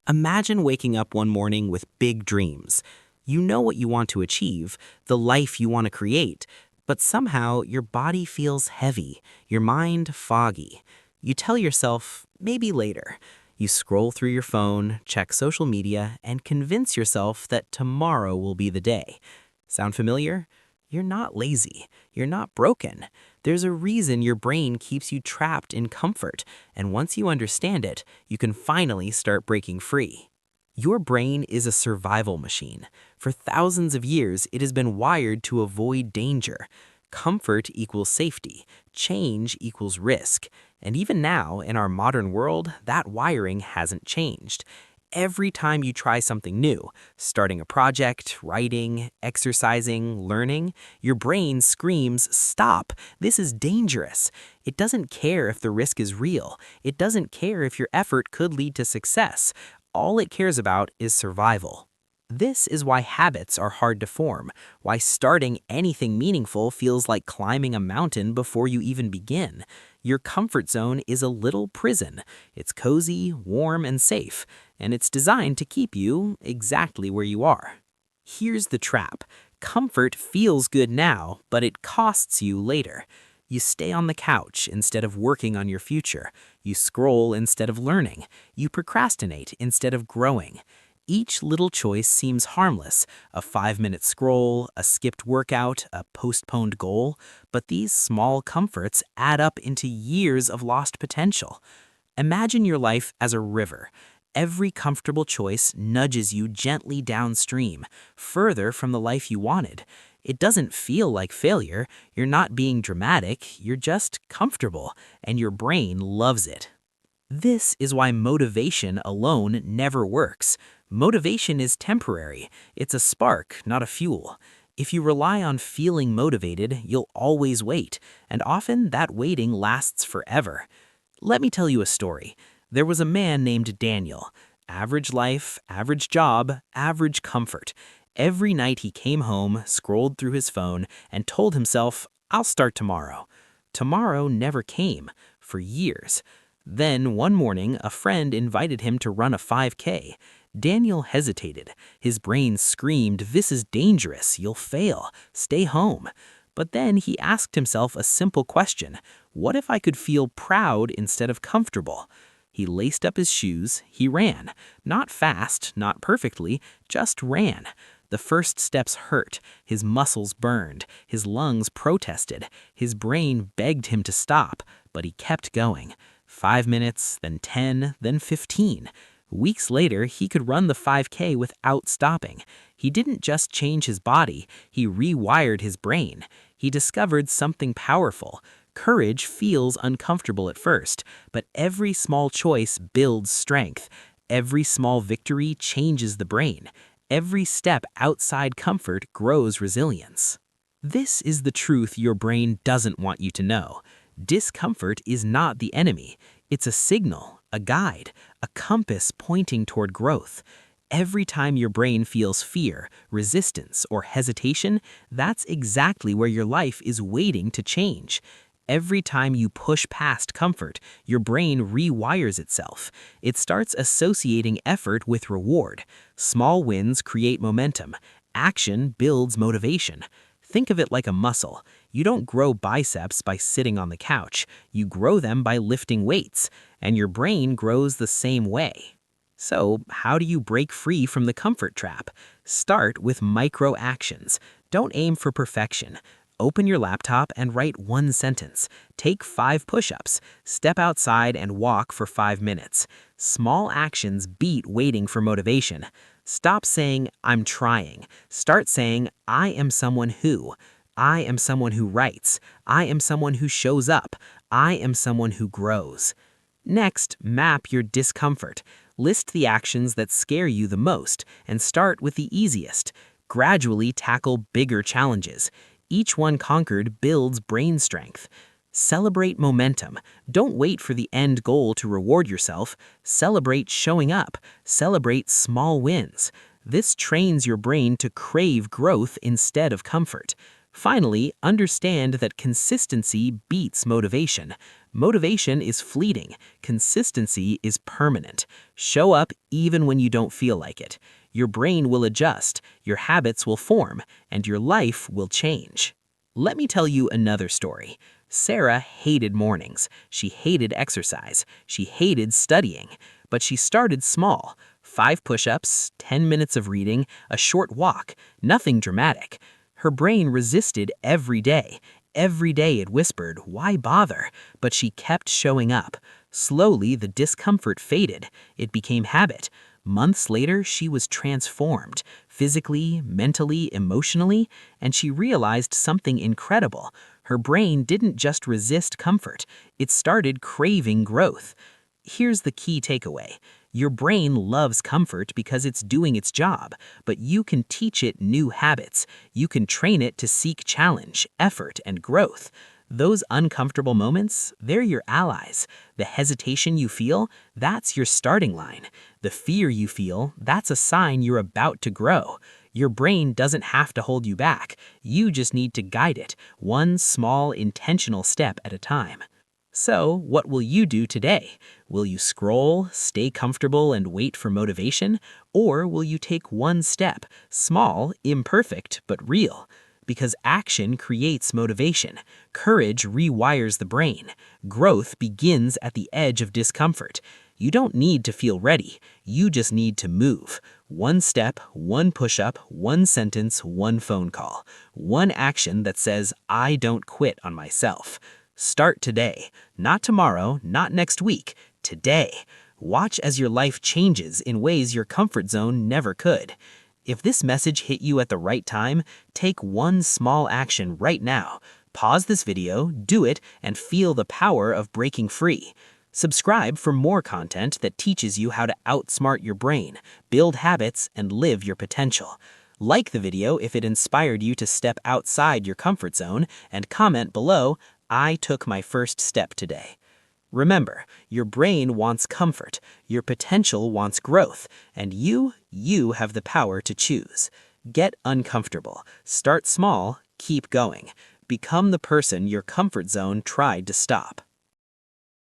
Imagine waking up one morning with big dreams. You know what you want to achieve, the life you want to create, but somehow your body feels heavy, your mind foggy. You tell yourself, maybe later. You scroll through your phone, check social media, and convince yourself that tomorrow will be the day. Sound familiar? You're not lazy. You're not broken. There's a reason your brain keeps you trapped in comfort, and once you understand it, you can finally start breaking free. Your brain is a survival machine. For thousands of years, it has been wired to avoid danger. Comfort equals safety, change equals risk, and even now, in our modern world, that wiring hasn't changed. Every time you try something new, starting a project, writing, exercising, learning, your brain screams, "Stop! This is dangerous." It doesn't care if the risk is real. It doesn't care if your effort could lead to success. All it cares about is survival. This is why habits are hard to form, why starting anything meaningful feels like climbing a mountain before you even begin. Your comfort zone is a little prison. It's cozy, warm, and safe, and it's designed to keep you exactly where you are. Here's the trap. Comfort feels good now, but it costs you later. You stay on the couch instead of working on your future. You scroll instead of learning. You procrastinate instead of growing. Each little choice seems harmless, a 5-minute scroll, a skipped workout, a postponed goal, but these small comforts add up into years of lost potential. Imagine your life as a river. Every comfortable choice nudges you gently downstream, further from the life you wanted. It doesn't feel like failure, you're not being dramatic, you're just comfortable, and your brain loves it. This is why motivation alone never works. Motivation is temporary. It's a spark, not a fuel. If you rely on feeling motivated, you'll always wait, and often that waiting lasts forever. Let me tell you a story. There was a man named Daniel. Average life, average job, average comfort. Every night he came home, scrolled through his phone, and told himself, "I'll start tomorrow." Tomorrow never came, for years. Then, one morning, a friend invited him to run a 5K. Daniel hesitated. His brain screamed, "This is dangerous. You'll fail. Stay home." But then he asked himself a simple question. What if I could feel proud instead of comfortable? He laced up his shoes. He ran. Not fast, not perfectly, just ran. The first steps hurt. His muscles burned. His lungs protested. His brain begged him to stop, but he kept going. 5 minutes, then 10, then 15. Weeks later, he could run the 5K without stopping. He didn't just change his body, he rewired his brain. He discovered something powerful. Courage feels uncomfortable at first, but every small choice builds strength. Every small victory changes the brain. Every step outside comfort grows resilience. This is the truth your brain doesn't want you to know. Discomfort is not the enemy. It's a signal, a guide, a compass pointing toward growth. Every time your brain feels fear, resistance, or hesitation, that's exactly where your life is waiting to change. Every time you push past comfort, your brain rewires itself. It starts associating effort with reward. Small wins create momentum. Action builds motivation. Think of it like a muscle. You don't grow biceps by sitting on the couch. You grow them by lifting weights, and your brain grows the same way. So, how do you break free from the comfort trap? Start with micro actions. Don't aim for perfection. Open your laptop and write one sentence. Take 5 push-ups. Step outside and walk for 5 minutes. Small actions beat waiting for motivation. Stop saying, "I'm trying." Start saying, "I am someone who." I am someone who writes. I am someone who shows up. I am someone who grows. Next, map your discomfort. List the actions that scare you the most and start with the easiest. Gradually tackle bigger challenges. Each one conquered builds brain strength. Celebrate momentum. Don't wait for the end goal to reward yourself. Celebrate showing up. Celebrate small wins. This trains your brain to crave growth instead of comfort. Finally, understand that consistency beats motivation. Motivation is fleeting. Consistency is permanent. Show up even when you don't feel like it. Your brain will adjust, your habits will form, and your life will change. Let me tell you another story. Sarah hated mornings. She hated exercise. She hated studying. But she started small. 5 push-ups, 10 minutes of reading, a short walk, nothing dramatic. Her brain resisted every day. Every day it whispered, "Why bother?" But she kept showing up. Slowly, the discomfort faded. It became habit. Months later, she was transformed, physically, mentally, emotionally, and she realized something incredible. Her brain didn't just resist comfort, it started craving growth. Here's the key takeaway. Your brain loves comfort because it's doing its job, but you can teach it new habits. You can train it to seek challenge, effort, and growth. Those uncomfortable moments, they're your allies. The hesitation you feel, that's your starting line. The fear you feel, that's a sign you're about to grow. Your brain doesn't have to hold you back. You just need to guide it, one small, intentional step at a time. So, what will you do today? Will you scroll, stay comfortable, and wait for motivation? Or will you take one step, small, imperfect, but real? Because action creates motivation. Courage rewires the brain. Growth begins at the edge of discomfort. You don't need to feel ready. You just need to move. One step, one push-up, one sentence, one phone call. One action that says, "I don't quit on myself." Start today. Not tomorrow, not next week. Today. Watch as your life changes in ways your comfort zone never could. If this message hit you at the right time, take one small action right now. Pause this video, do it, and feel the power of breaking free. Subscribe for more content that teaches you how to outsmart your brain, build habits, and live your potential. Like the video if it inspired you to step outside your comfort zone, and comment below, "I took my first step today." Remember, your brain wants comfort, your potential wants growth, and you have the power to choose. Get uncomfortable, start small, keep going. Become the person your comfort zone tried to stop.